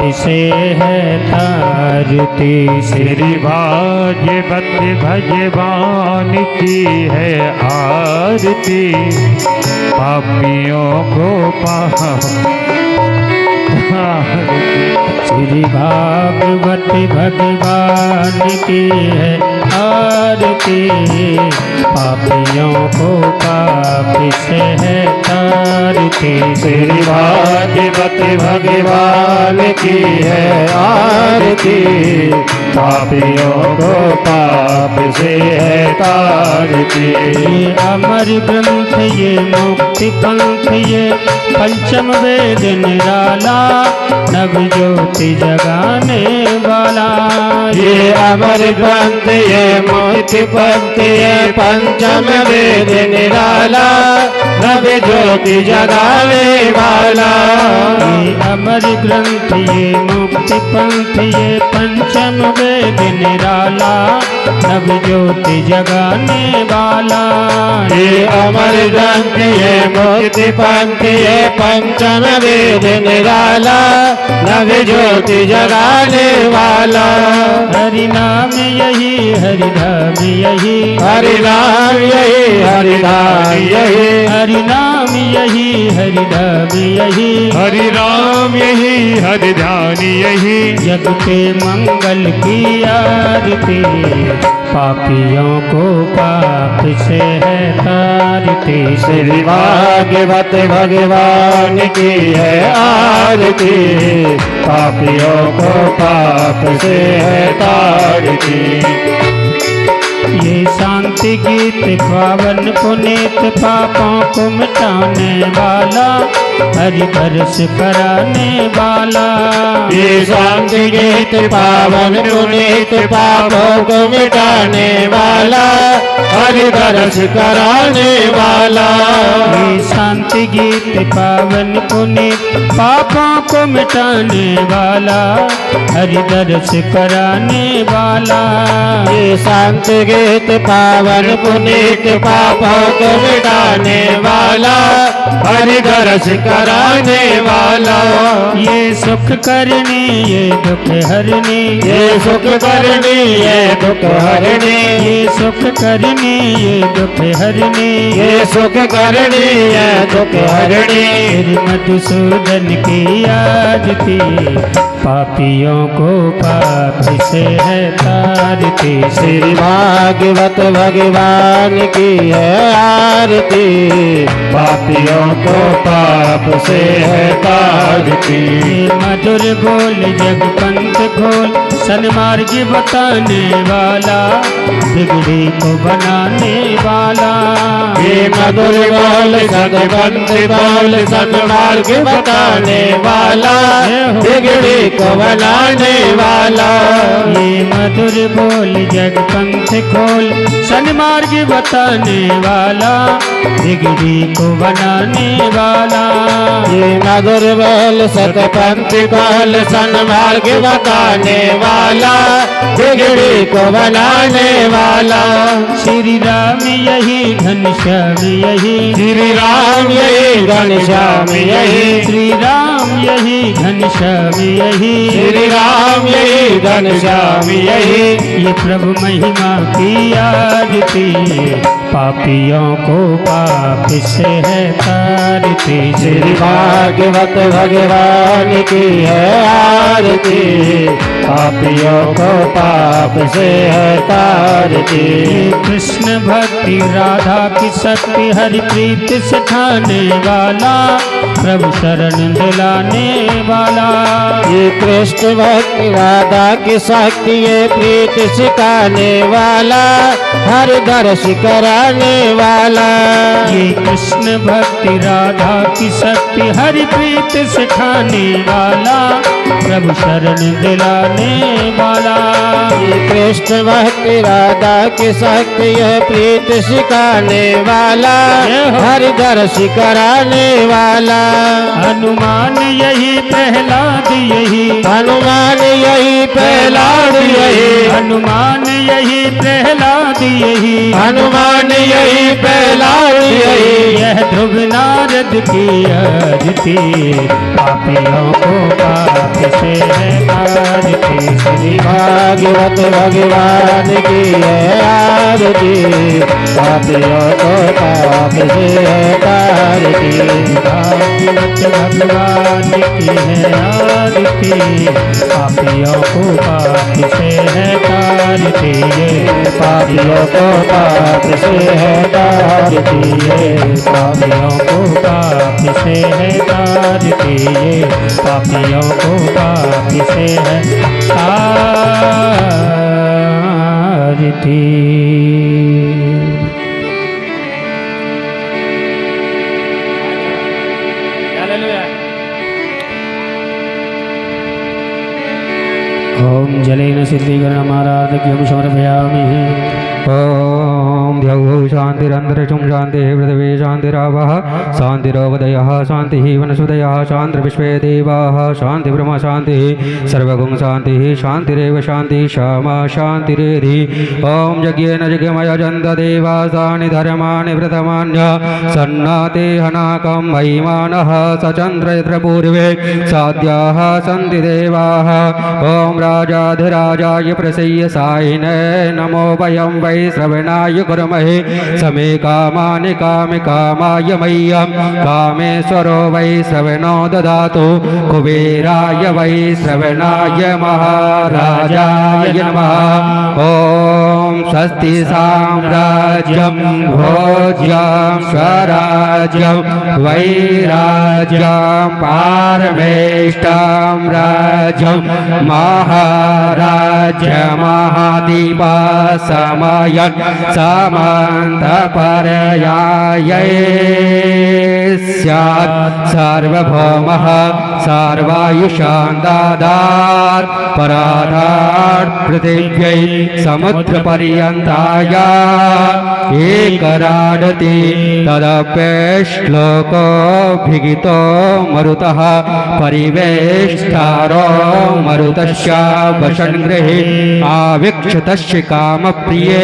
इसे है तारती श्री भाग्यवत भगवान की है आरती। पापियों को श्री भागवत भगवान की है आरती। पापियों को पाप से है तारती। श्री भाग्यवत भगवान की है आरती। पापियों को पाप से है तारती। ये अमर ग्रंथ ये मुक्ति पंथ ये पंचम वेद निराला नव ज्योति जगाने वाला। ये अमर ग्रंथ ये मुक्ति पंथ ये पंचम वेद निराला नव ज्योति जगाने वाला। ये अमर ग्रंथ ये मुक्ति पंथ ये पंचम वेद निराला नव ज्योति जगाने वाला। ये अमर ग्रंथ ये मुक्ति पंथ ये पंचम वेद निराला नव ज्योति जगाने वाला। हरि नाम यही हरि धाम यही हरि नाम यही हरि धाम यही हरि नाम यही हरि धाम यही हरि राम यही हरि ध्यान यही। जग के मंगल की आरती। पापियों को पाप से है तारती। श्री भागवत भगवान की है आरती। पापियों को पाप से है तारती। ये शांति गीत पावन पुनीत पापों को मिटाने वाला हरि दर्श कराने वाला। ये शांति गीत पावन पुनीत पापों को मिटाने वाला हरि दर्श कराने वाला। ये शांति गीत पावन पुनीत पापों को मिटाने वाला हरि दर्श कराने वाला। ये शांति गीत पावन पुनीत पापों को मिटाने वाला हरि दर्श कराने वाला। ये सुख करनी ये दुख हरनी ये सुख करनी ये दुख हरनी ये सुख करनी ये दुख हरनी ये सुख करनी ये दुख हरनी। श्री मधुसूदन की आरती। पापियों को पाप से है तारती। श्री भागवत भगवान की है आरती। पापियों को पाप से है तारती। मधुर बोल जग पंथ खोल सन्मार्ग बताने वाला बिगड़ी को बनाने वाला। ये मधुर बोल सदपंथ बोल सन्मार्ग बताने वाला बिगड़ी को बनाने वाला। ये मधुर बोल जग पंथ खोल सन्मार्ग बताने वाला बिगड़ी को बनाने वाला। ये मधुर बोल सतपंथ बोल सन्मार्ग बताने वाला बिगड़ी को बनाने वाला। श्री राम यही घनश्याम यही श्री राम यही घनश्याम यही श्री राम यही घनश्याम यही श्री राम यही घनश्याम यही। ये प्रभु महिमा की आरती। पापियों को पाप से है तारती। श्री भागवत भगवान की है आरती। पापियों को पाप से है तारती। कृष्ण भक्ति राधा की शक्ति हरि प्रीत सिखाने वाला प्रभु शरण दिलाने वाला। ये कृष्ण भक्ति राधा की शक्ति ये प्रीत सिखाने वाला हर दर्श कराने वाला। ये कृष्ण भक्ति राधा की शक्ति हरि प्रीत सिखाने वाला प्रभु शरण दिलाने वाला। ये कृष्ण भक्ति राधा की शक्ति यह प्रीत सिखाने वाला हर दर्श कराने वाला। हनुमान यही प्रहलाद यही हनुमान यही प्रहलाद यही हनुमान यही प्रहलाद यही हनुमान यही प्रहलाद यही यह ध्रुव नारद की आरती, पापियों को पाप से है तारती। श्री भागवत भगवान की है आरती, पापियों को पाप से है तारती। भागवत भगवान की है आरती, पापियों को पाप से है तारती। ये पापियों को पाप से है तारती, पापियों को पाप से है तारती। ये पापियों को पाप से है तारती। ओम जलेन सिद्धिकरणमाराधक्यं समर्पयामि। ओम द्यौः शान्तिरन्तरिक्षं शान्तिः पृथिवी शान्तिरावः शान्तिरोपदयः शान्तिः वनस्पतयः शान्तिर्विश्वे देवाः शान्तिब्रह्म शान्तिः सर्वगुण शान्तिः शान्तिरेव शान्तिः क्षमा शान्तिरेधि। ओम यज्ञेन यज्ञमयजन्त देवासानि धर्माणि व्रतमान्य सन्नाते हनाकं महिमानः सचन्द्र पूर्वे साध्याः सन्ति देवाः। ओम राजाधिराजाय प्रसय्य सायिने नमो वयं वै श्रवणाय कुर्महे समे कामानि कामाय मह्यं कामेश्वरो वै श्रवणो ददातु कुबेराय वै श्रवणाय महाराजाय नमः। ओम स्वस्ति साम्राज्यं भोज्यं स्वराज्यं वैराज्यं पारमेष्टं राज्यं महाराज्यमहादीपा समयन् समन्तपर्यायै स्यात् सार्वभौमः सर्वायुषान् ददात् पराधात् पृथिव्यै समुद्रपर्यन्ताय एकराडति तदप्यश्लोकोऽभिगितो मरुतः परिवेष्टारो मरुतस्य वशङ्गृहे आवीक्षतस्य कामप्रिये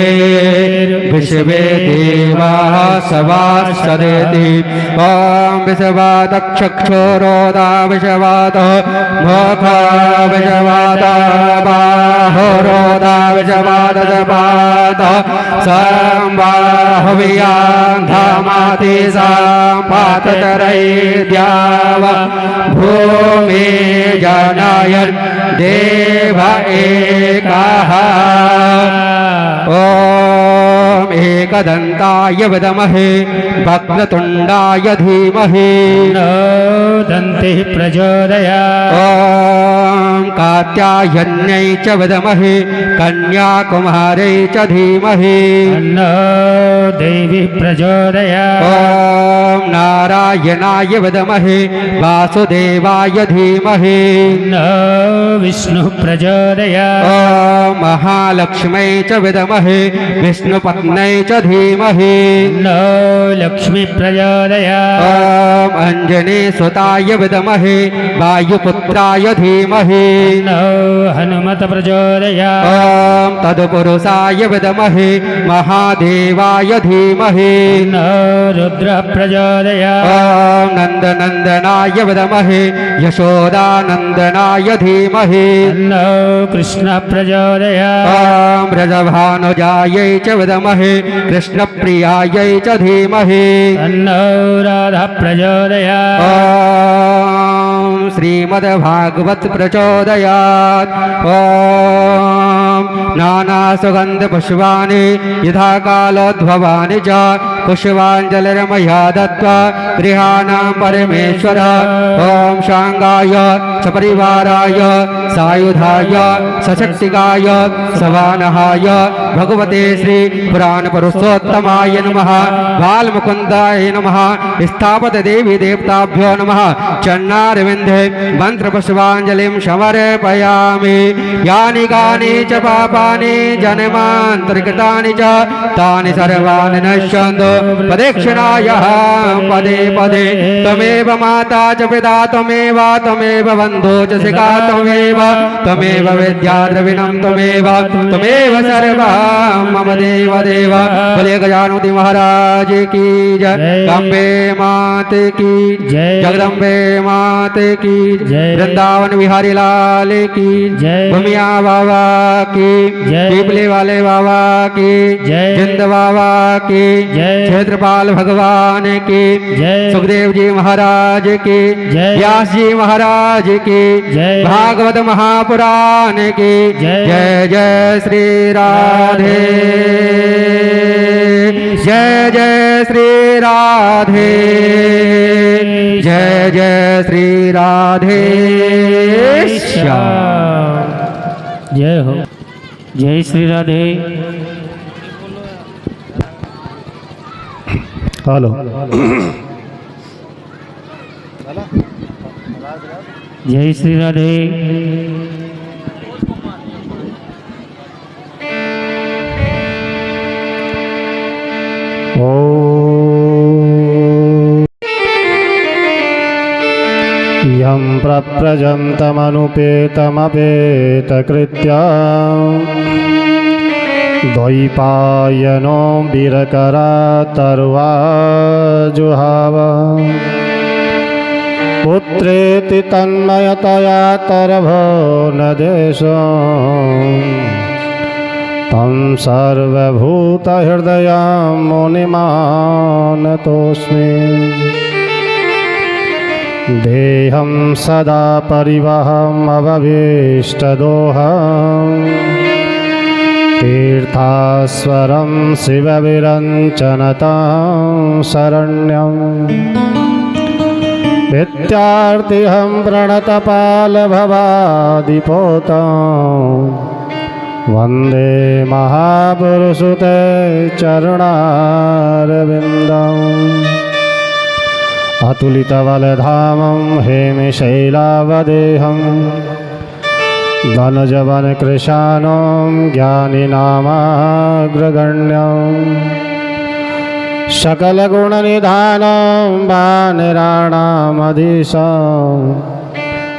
विश्वे देवाः सवासदेति। ॐ विश्वादक्षक्षोरोदा विश्वादो मोखा विश्वादा बाहुरोदा विश्वादपाद संबाहुव्यान्धामाति सम्पाततरैद्याव भूमि जनायन् देव एकः। ओम एकदन्ताय विद्महे वक्रतुण्डाय धीमहि दन्तिः प्रचोदयात्। ओम कात्यायन्यै च विद्महे कन्याकुमारै च धीमहि तन्नो देवी प्रचोदयात्। ओम नारायणाय विद्महे वासुदेवाय धीमहि तन्नो विष्णुः प्रचोदयात्। ओम महालक्ष्मै च विद्महे विष्णुपत्न्यै च धीमहि तन्नो लक्ष्मी प्रचोदयात्। ओम अंजनीसुताय विद्महे वायुपुत्राय धीमहि तन्नो हनुमत प्रचोदयात्। ओम तत्पुरुषाय विद्महे महादेवाय धीमहि तन्नो रुद्रः प्रचोदयात्। ओम नंदनंदनाय विद्महे यशोदानंदनाय धीमहि तन्नो कृष्णः प्रचोदयात्। ओम ब्रजभानुजायै च विद्महे कृष्णप्रियायै च धीमहि तन्नो राधा प्रचोदयात्। ओम श्रीमद्भागवत प्रचोदयात्। ओम नानासुगन्धपुष्पाणि यथा कालोद्भवानि च पुष्पाञ्जलिर्मया दत्त्वा गृहाणां परमेश्वर। ओम शांगाय सपरिवाराय सायुधाय सशक्तिकाय सवानहाय भगवते श्री पुराण पुरुषोत्तमाय नमः। बालमुकुन्दाय नमः। स्थापत देवी देवताभ्यो नमः। चन्नारविन्दे मन्त्रपुष्पाञ्जलिं समर्पयामि। यानि कानि च पापानि जन्मान्तरकृतानि च तानि सर्वाणि नश्यन्तु प्रदक्षिणायाः पदे पदे त्वमेव माता च पिता त्वमेव बन्धो च शिखा त्वमेव विद्या द्रविणं त्वमेव सर्वं मम देव देव। बोले गजानन महाराज की जय, अम्बे मात की जय, जगदम्बे मात की जय, वृंदावन बिहारी लाल की जय, भूमिया बाबा की जय, पीपले वाले बाबा की जय, जिंद बाबा की जय, क्षेत्रपाल भगवान की जय, सुखदेव जी महाराज की जय, व्यास जी महाराज की जय, भागवत महापुराण की जय। जय जय श्री राधे, जय जय श्री राधे, जय जय श्री राधे श्याम। जय हो, जय श्री राधे। हेलो, जय श्री राधे। यं प्रव्रजन्तमनुपेतमपेतकृत्या द्वैपायनो वीरकरातर्वाजुहाव पुत्रेति तन्मयतया तरभो न देशो तं सर्वभूतहृदयं मुनिमानतोऽस्मि। देहं सदा परिवहमभीष्टदोहं तीर्थास्वरं शिवविरञ्चनतां शरण्यम्। विद्यार्थिहं प्रणतपालभवादिपोतं वन्दे महापुरुषुते चरणारविन्दम्। अतुलितबलधामं हेमशैलावदेहं धनुजवनकृशानं ज्ञानिनामाग्रगण्यं सकलगुणनिधानं वानराणामधीशं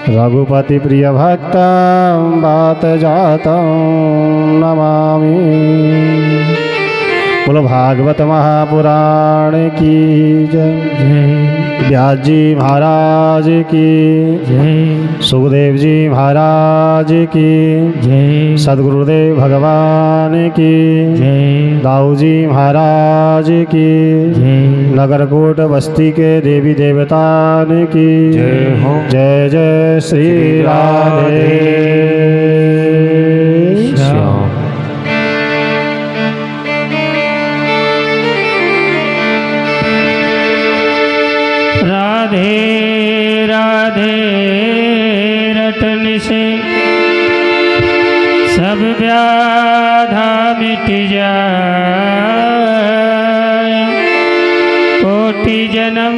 रघुपतिप्रियभक्तं वातजातं नमामि। बोलो भागवत महापुराण की जय, व्यास जी महाराज की जय, सुखदेव जी महाराज की जय, सद्गुरुदेव भगवान की जय, दाऊ जी महाराज की जय, नगरकोट बस्ती के देवी देवतान की जय हो। जय जय श्री राधे श्याम। राधे राधे रटन से सब व्याधा मिट जाए, कोटि जन्म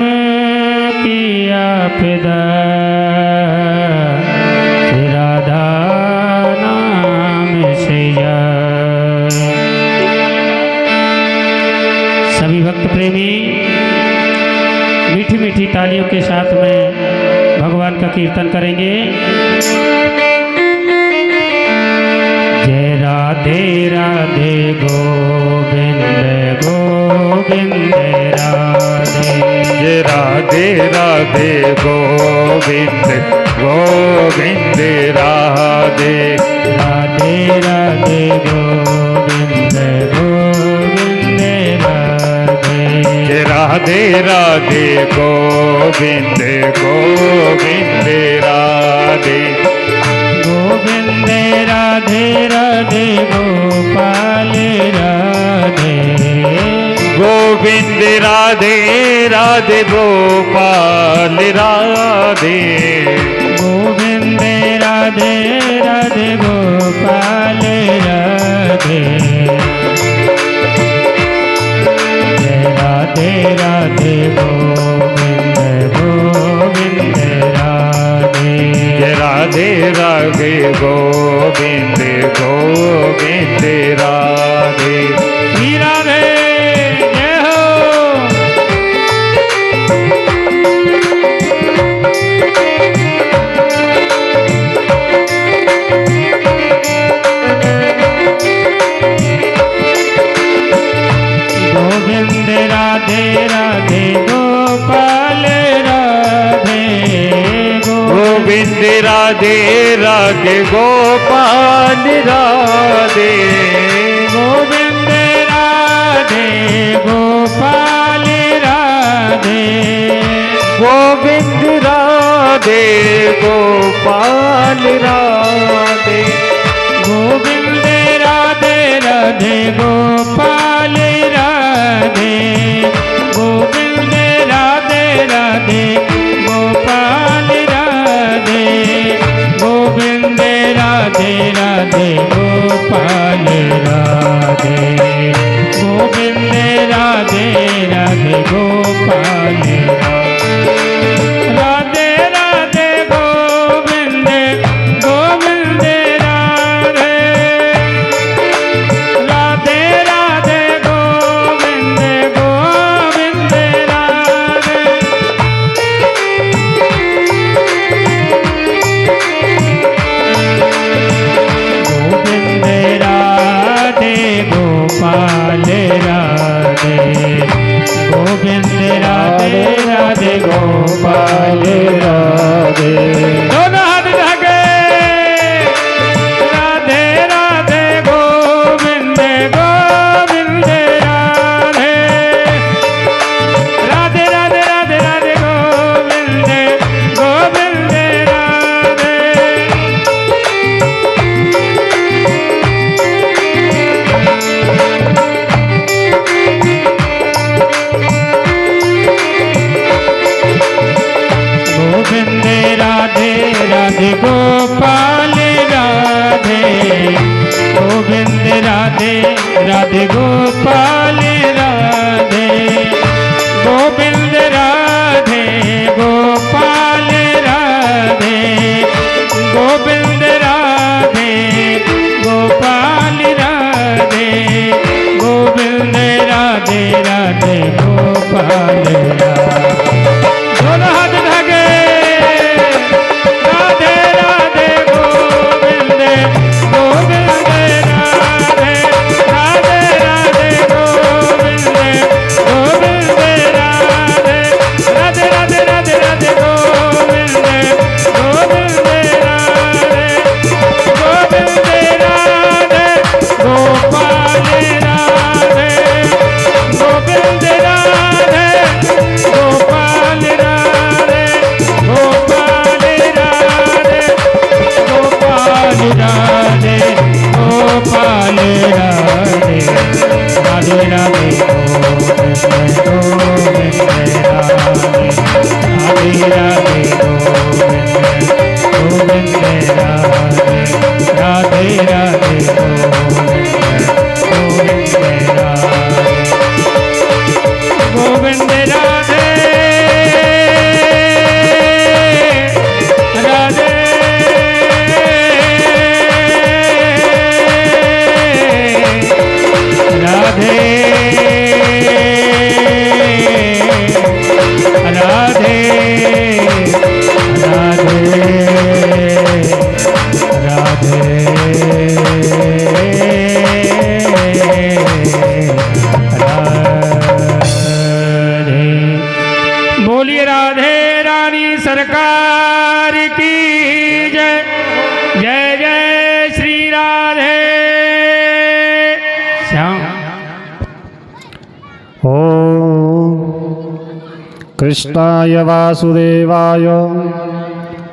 की आपदा राधा नाम से जाए। सभी भक्त प्रेमी मीठी मीठी तालियों के साथ में भगवान का कीर्तन करेंगे। जय राधे राधे गोविंद गोविंद राधे, जय राधे राधे गोविंद गोविंद राधे, राधे राधे गोविंद गोविंद राधे, जय राधे राधे गोविंद गोविंद राधे, गोविंद राधे राधे गोपाल राधे, गोविंद राधे राधे गोपाल राधे, गोविंद राधे राधे गोपाल राधे, जय राधे राधे गोविंद गोविंद राधे, जय राधे राधे गोविंद गोविंद राधे। श्री राधे जय हो। राधे राधे गोपाल राधे गोविंद राधे गोपाल राधे गोविंद राधे गोपाल राधे गोविंद राधे राधे गोपाल राधे गोविंद राधे राधे गोपाल राधे गोविंद राधे राधे गोपाल राधे गोविंद राधे राधे गोपाल राधे राधे गोविंद गोविंद राधे राधे राधे गोविंद गोविंद राधे गोविंद राधे गोपाल राधे गोविंद राधे राधे गोपाल राधे दोनों हाथ धागे राधे राधे गोविंद गोविंद राधे राधे राधे राधे राधे गोविंद गोविंद राधे गोविंद राधे राधे गोपाल राधे गोविंद राधे राधे गोपाल राधे गोविंद राधे गोपाल राधे गोविंद राधे गोपाल राधे गोविंद राधे राधे गोपाल राधे दोनों हाथ धागे राधे राधे गोविंद गोविंद राधे राधे राधे गोविंद गोविंद राधे राधे राधे राधे राधे गोविंद गोविंद राधे गोविंद राधे गोपाल राधे गोविंद राधे गोपाल राधे गोपाल राधे गोपाल राधे गोपाल राधे राधे राधे गोविंद गोविंद राधे राधे राधे गोविंद गोविंद राधे राधे राधे गोविंद गोविंद राधे राधे राधे राधे राधे राधे बोलिए राधे रानी सरकार की जय जय जय श्री राधे श्याम ओम कृष्णाय वासुदेवाय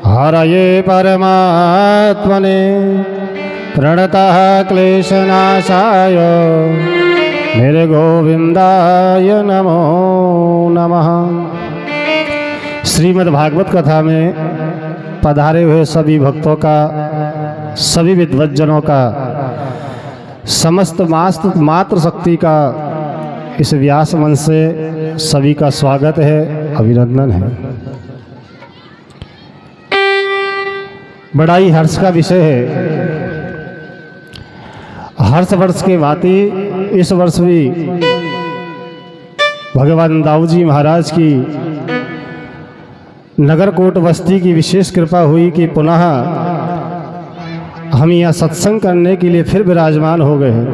हरये परमात्मने प्रणतः क्लेशनाशाय निर्गोविंदाय नमो नमः। श्रीमद् भागवत कथा में पधारे हुए सभी भक्तों का, सभी विद्वज्जनों का, समस्त मात्र शक्ति का इस व्यास मंच से सभी का स्वागत है, अभिनंदन है। बड़ा ही हर्ष का विषय है। हर्ष वर्ष के भांति इस वर्ष भी भगवान दाऊ जी महाराज की नगरकोट बस्ती की विशेष कृपा हुई कि पुनः हम यहाँ सत्संग करने के लिए फिर विराजमान हो गए हैं।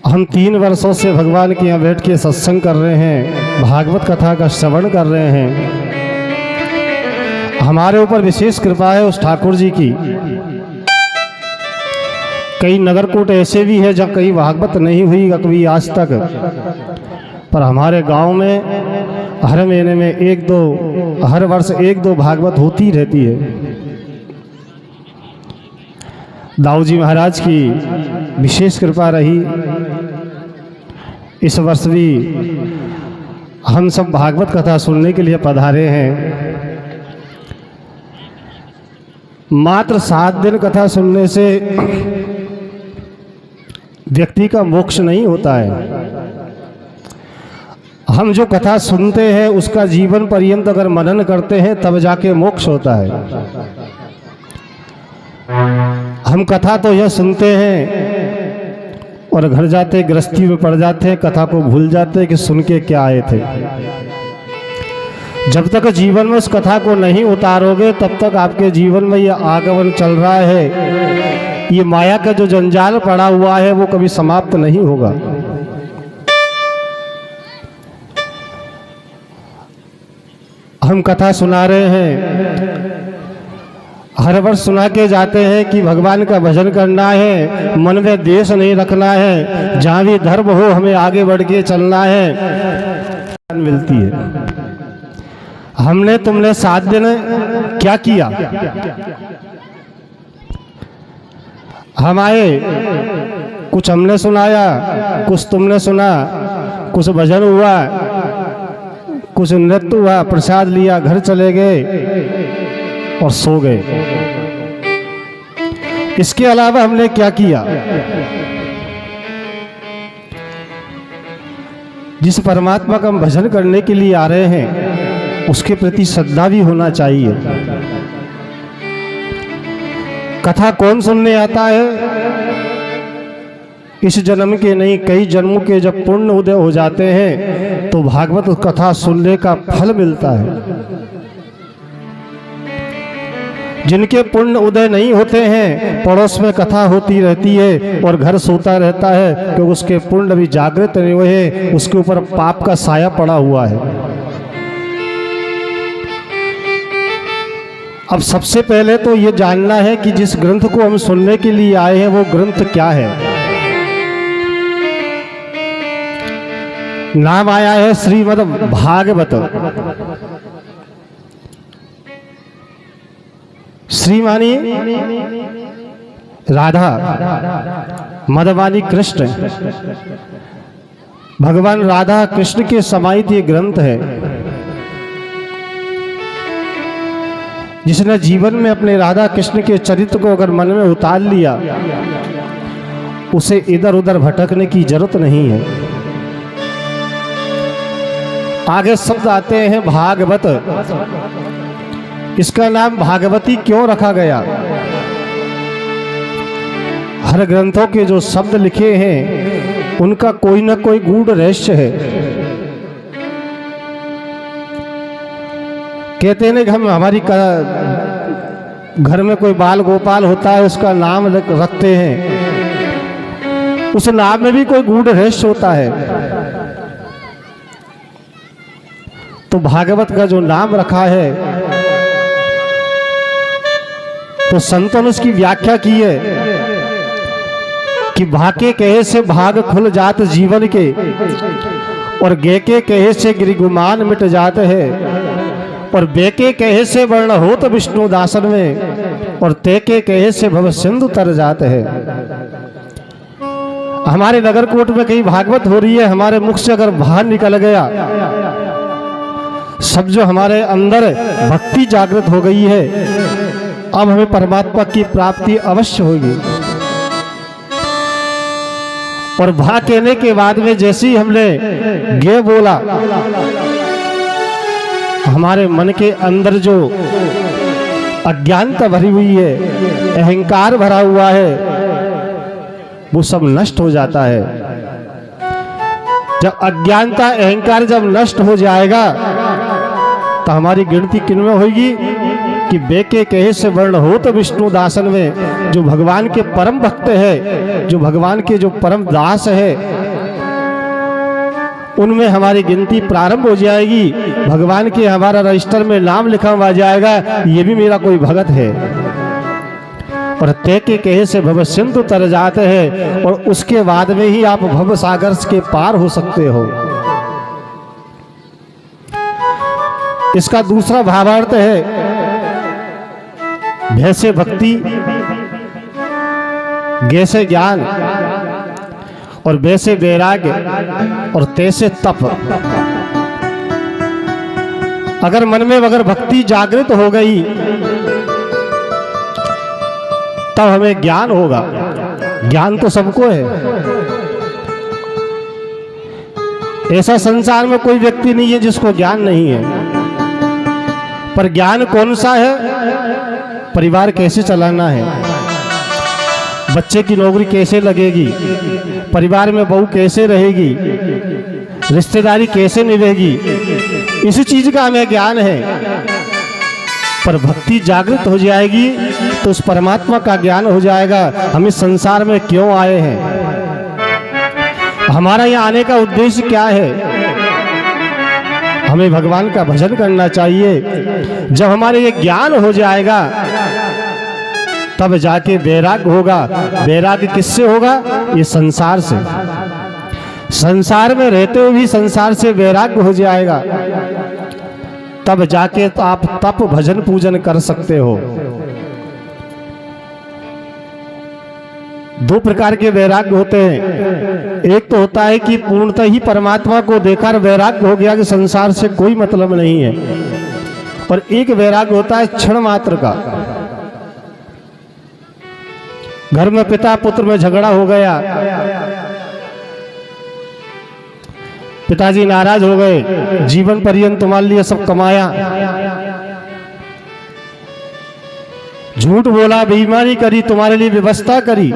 हम 3 वर्षों से भगवान के यहाँ बैठ के सत्संग कर रहे हैं, भागवत कथा का श्रवण कर रहे हैं। हमारे ऊपर विशेष कृपा है उस ठाकुर जी की। कई नगरकूट ऐसे भी है जहाँ कहीं भागवत नहीं हुई कभी आज तक, पर हमारे गांव में हर महीने में एक दो, हर वर्ष एक दो भागवत होती रहती है। दाऊ जी महाराज की विशेष कृपा रही। इस वर्ष भी हम सब भागवत कथा सुनने के लिए पधारे हैं। मात्र 7 दिन कथा सुनने से व्यक्ति का मोक्ष नहीं होता है। हम जो कथा सुनते हैं उसका जीवन पर्यंत अगर मनन करते हैं तब जाके मोक्ष होता है। हम कथा तो यह सुनते हैं और घर जाते गृहस्थी में पड़ जाते हैं, कथा को भूल जाते हैं कि सुन के क्या आए थे। जब तक जीवन में उस कथा को नहीं उतारोगे तब तक आपके जीवन में यह आगमन चल रहा है, ये माया का जो जंजाल पड़ा हुआ है वो कभी समाप्त नहीं होगा। हम कथा सुना रहे हैं, हर वर्ष सुना के जाते हैं कि भगवान का भजन करना है, मन में द्वेष नहीं रखना है, जहाँ भी धर्म हो हमें आगे बढ़ के चलना है, मिलती है। हमने तुमने 7 दिन क्या किया? हम आए, कुछ हमने सुनाया, कुछ तुमने सुना, कुछ भजन हुआ, कुछ नृत्य हुआ, प्रसाद लिया, घर चले गए और सो गए। इसके अलावा हमने क्या किया? जिस परमात्मा का हम भजन करने के लिए आ रहे हैं उसके प्रति श्रद्धा भी होना चाहिए। कथा कौन सुनने आता है? इस जन्म के नहीं, कई जन्मों के जब पुण्य उदय हो जाते हैं तो भागवत कथा सुनने का फल मिलता है। जिनके पुण्य उदय नहीं होते हैं, पड़ोस में कथा होती रहती है और घर सोता रहता है क्योंकि उसके पुण्य अभी जागृत नहीं हुए, उसके ऊपर पाप का साया पड़ा हुआ है। अब सबसे पहले तो ये जानना है कि जिस ग्रंथ को हम सुनने के लिए आए हैं वो ग्रंथ क्या है। नाम आया है श्रीमद् भागवत। श्री मानी राधा, मदवानी कृष्ण, भगवान राधा कृष्ण के समाहित ये ग्रंथ है। जिसने जीवन में अपने राधा कृष्ण के चरित्र को अगर मन में उतार लिया उसे इधर उधर भटकने की जरूरत नहीं है। आगे शब्द आते हैं भागवत। इसका नाम भागवती क्यों रखा गया? हर ग्रंथों के जो शब्द लिखे हैं उनका कोई ना कोई गूढ़ रहस्य है। कहते हैं कि हम हमारी घर में कोई बाल गोपाल होता है उसका नाम रखते हैं, उस नाम में भी कोई गूढ़ रहस्य होता है। तो भागवत का जो नाम रखा है तो संतों ने उसकी व्याख्या की है कि भाके कहे से भाग खुल जात जीवन के, और गे के कहे से गिरिगुमान मिट जाते हैं, और बेके कहे से वर्ण हो तो विष्णु दासन में, और तेके कहे से भव सिंधु तर जाते हैं। हमारे नगरकोट में कहीं भागवत हो रही है, हमारे मुख से अगर बाहर निकल गया, सब जो हमारे अंदर भक्ति जागृत हो गई है, अब हमें परमात्मा की प्राप्ति अवश्य होगी। और भा कहने के बाद में जैसे ही हमने गे बोला, हमारे मन के अंदर जो अज्ञानता भरी हुई है, अहंकार भरा हुआ है, वो सब नष्ट हो जाता है। जब अज्ञानता अहंकार जब नष्ट हो जाएगा तो हमारी गिनती किनमें होगी कि बेके कहे से वर्ण हो तो विष्णु दासन में। जो भगवान के परम भक्त है, जो भगवान के जो परम दास है, उनमें हमारी गिनती प्रारंभ हो जाएगी, भगवान के हमारा रजिस्टर में नाम लिखा हुआ जाएगा, ये भी मेरा कोई भगत है। और तय के कहे से भव सिंधु तर जाते हैं, और उसके बाद में ही आप भव सागर के पार हो सकते हो। इसका दूसरा भावार्थ है, भैसे भक्ति, गैसे ज्ञान और वैसे वैराग्य और तैसे तप। अगर मन में अगर भक्ति जागृत हो गई तब हमें ज्ञान होगा। ज्ञान तो सबको है, ऐसा संसार में कोई व्यक्ति नहीं है जिसको ज्ञान नहीं है। पर ज्ञान कौन सा है? परिवार कैसे चलाना है, बच्चे की नौकरी कैसे लगेगी, परिवार में बहू कैसे रहेगी, रिश्तेदारी कैसे निभेगी, इसी चीज का हमें ज्ञान है। पर भक्ति जागृत हो जाएगी तो उस परमात्मा का ज्ञान हो जाएगा। हम इस संसार में क्यों आए हैं, हमारा यहाँ आने का उद्देश्य क्या है। हमें भगवान का भजन करना चाहिए। जब हमारे ये ज्ञान हो जाएगा तब जाके वैराग्य होगा। वैराग्य किससे होगा? ये संसार से। संसार में रहते हुए भी संसार से वैराग्य हो जाएगा, तब जाके तो आप तप भजन पूजन कर सकते हो। दो प्रकार के वैराग्य होते हैं। एक तो होता है कि पूर्णतः ही परमात्मा को देखकर वैराग्य हो गया कि संसार से कोई मतलब नहीं है, और एक वैराग्य होता है क्षण मात्र का। घर में पिता पुत्र में झगड़ा हो गया, पिताजी नाराज हो गए, जीवन पर्यंत तुम्हारे लिए सब कमाया, झूठ बोला, बेईमानी करी, तुम्हारे लिए व्यवस्था करी।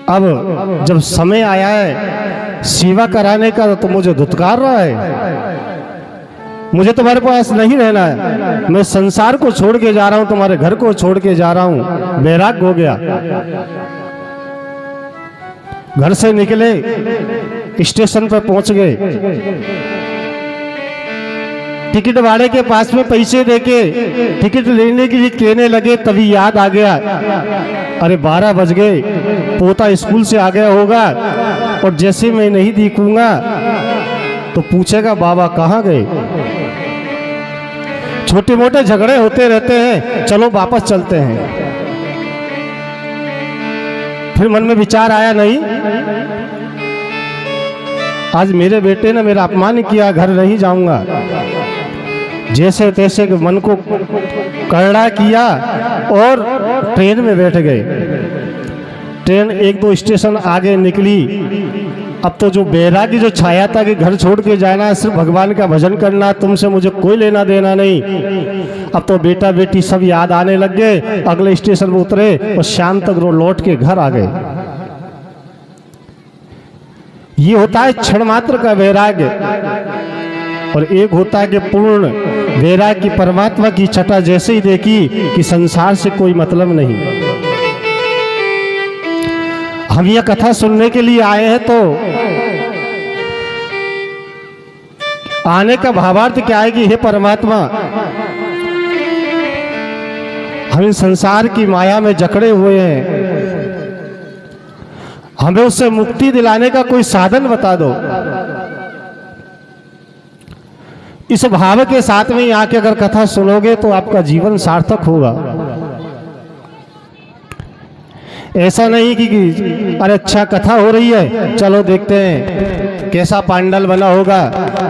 अब जब समय आया है सेवा कराने का तो मुझे धुतकार रहा है, मुझे तुम्हारे पास नहीं रहना है, मैं संसार को छोड़ के जा रहा हूं, तुम्हारे घर को छोड़ के जा रहा हूं। वैराग्य हो गया। घर से निकले, स्टेशन पर पहुंच गए, टिकट वाले के पास में पैसे देके टिकट लेने के लिए कहने लगे, तभी याद आ गया, अरे 12 बज गए, पोता स्कूल से आ गया होगा, और जैसे मैं नहीं दिखूंगा तो पूछेगा बाबा कहाँ गए। छोटे मोटे झगड़े होते रहते हैं, चलो वापस चलते हैं। फिर मन में विचार आया, नहीं, आज मेरे बेटे ने मेरा अपमान किया, घर नहीं जाऊंगा। जैसे तैसे मन को करड़ा किया और ट्रेन में बैठ गए। ट्रेन 1-2 स्टेशन आगे निकली। अब तो जो वैराग्य जो छाया था कि घर छोड़ के जाना है, सिर्फ भगवान का भजन करना, तुमसे मुझे कोई लेना देना नहीं, अब तो बेटा बेटी सब याद आने लग गए। अगले स्टेशन में उतरे और शाम तक लौट के घर आ गए। ये होता है क्षण मात्र का वैराग्य, और एक होता है कि पूर्ण वैराग्य की परमात्मा की छटा जैसे ही देखी कि संसार से कोई मतलब नहीं। हम यह कथा सुनने के लिए आए हैं, तो आने का भावार्थ क्या है कि हे परमात्मा, हम इस संसार की माया में जकड़े हुए हैं, हमें उससे मुक्ति दिलाने का कोई साधन बता दो। इस भाव के साथ में आके अगर कथा सुनोगे तो आपका जीवन सार्थक होगा। ऐसा नहीं कि अरे अच्छा कथा हो रही है, चलो देखते हैं कैसा पंडाल बना होगा,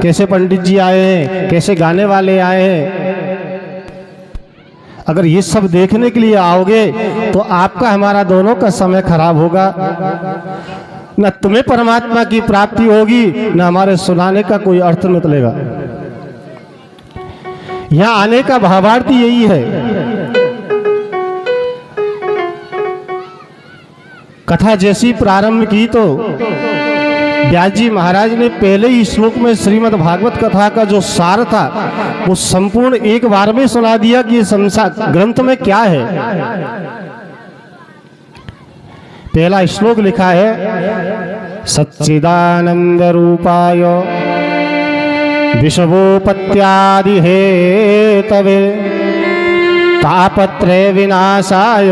कैसे पंडित जी आए हैं, कैसे गाने वाले आए हैं। अगर ये सब देखने के लिए आओगे तो आपका हमारा दोनों का समय खराब होगा। न तुम्हें परमात्मा की प्राप्ति होगी, न हमारे सुनाने का कोई अर्थ निकलेगा। यहाँ आने का भावार्थ यही है। कथा जैसी प्रारंभ की तो व्यास जी महाराज ने पहले ही श्लोक में श्रीमद् भागवत कथा का जो सार था वो संपूर्ण एक बार में सुना दिया कि संसार ग्रंथ में क्या है। पहला श्लोक लिखा है, सच्चिदानंद रूपाय विषवोपत्यादि हेतवे तापत्रय विनाशाय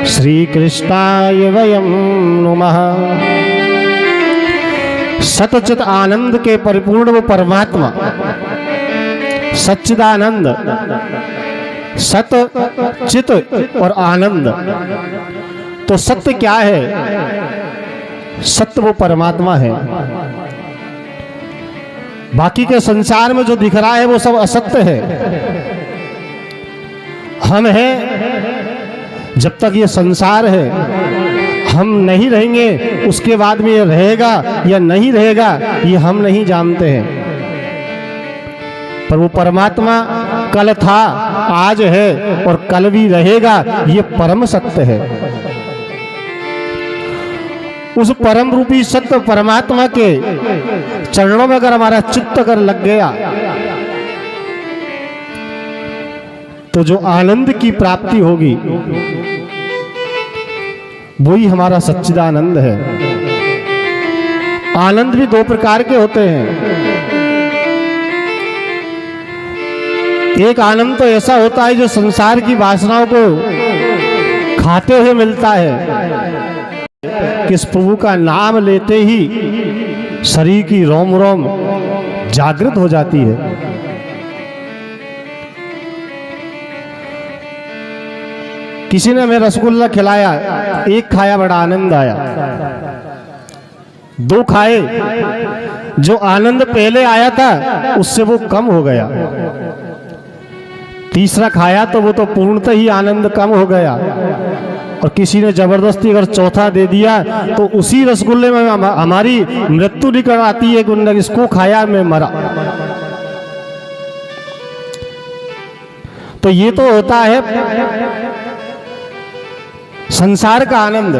श्री कृष्णाय वयं नमः। सतचित आनंद के परिपूर्ण वो परमात्मा सच्चिदानंद, सत चित और आनंद। तो सत्य क्या है? सत्य वो परमात्मा है। बाकी के संसार में जो दिख रहा है वो सब असत्य है। हम हैं, जब तक ये संसार है हम नहीं रहेंगे, उसके बाद में ये रहेगा या नहीं रहेगा ये हम नहीं जानते हैं। पर वो परमात्मा कल था, आज है और कल भी रहेगा, ये परम सत्य है। उस परम रूपी सत्य परमात्मा के चरणों में अगर हमारा चित्त अगर लग गया तो जो आनंद की प्राप्ति होगी वही हमारा सच्चिदानंद है। आनंद भी दो प्रकार के होते हैं। एक आनंद तो ऐसा होता है जो संसार की वासनाओं को खाते हुए मिलता है, कि इस प्रभु का नाम लेते ही शरीर की रोम रोम जागृत हो जाती है। किसी ने हमें रसगुल्ला खिलाया, एक खाया बड़ा आनंद आया, दो खाए, जो आनंद पहले आया था उससे वो कम हो गया, तीसरा खाया तो वो तो पूर्णतः ही आनंद कम हो गया। और किसी ने जबरदस्ती अगर चौथा दे दिया तो उसी रसगुल्ले में हमारी मृत्यु निकल आती है कि इसको खाया मैं मरा। तो ये तो होता है संसार का आनंद,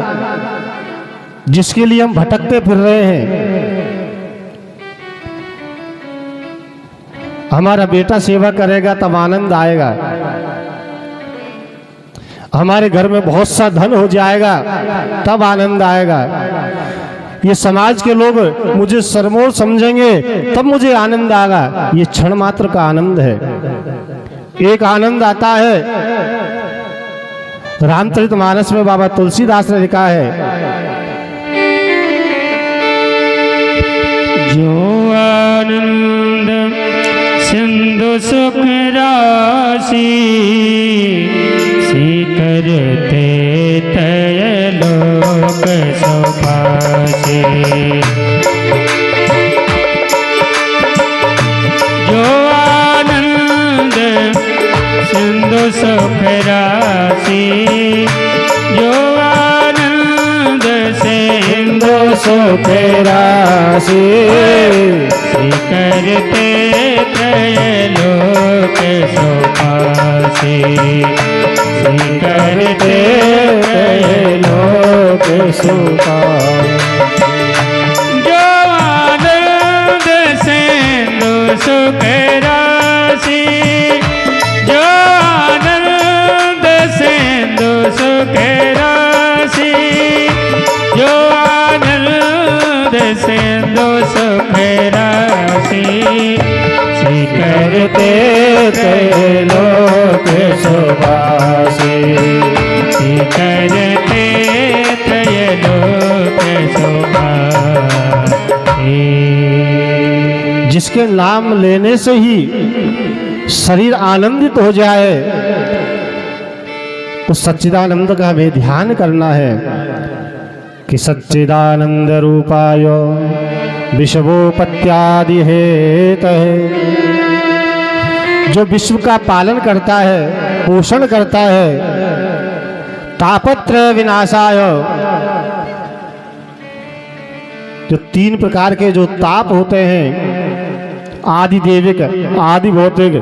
जिसके लिए हम भटकते फिर रहे हैं। हमारा बेटा सेवा करेगा तब आनंद आएगा, हमारे घर में बहुत सा धन हो जाएगा तब आनंद आएगा, ये समाज के लोग मुझे सरमोर समझेंगे तब मुझे आनंद आएगा। ये क्षण मात्र का आनंद है। एक आनंद आता है, रामचरितमानस में बाबा तुलसीदास ने लिखा है, जो आनंद सिंधु सुख राशि से करते तय लोक सुखासी। जो आनंद सिंधु सुख राशि, जो आनंद सिंधु सुख राशि करते तय लोक सुखासी, करते तय लोक सुखासी। जो आनंद सिंधु सुख राशि, जो आनंद सिंधु सुख राशि, जो आनंद सिंधु सुख राशि करते तय लोक सुखासी, करते तय लोक सुखासी। जिसके नाम लेने से ही शरीर आनंदित हो जाए, उस सच्चिदानंद का हमें ध्यान करना है कि सच्चिदानंद रूपाय विश्वोपत्यादि हेतवे, जो विश्व का पालन करता है, पोषण करता है, तापत्रय विनाशाय, जो तीन प्रकार के जो ताप होते हैं, आदि देविक, आदि भौतिक,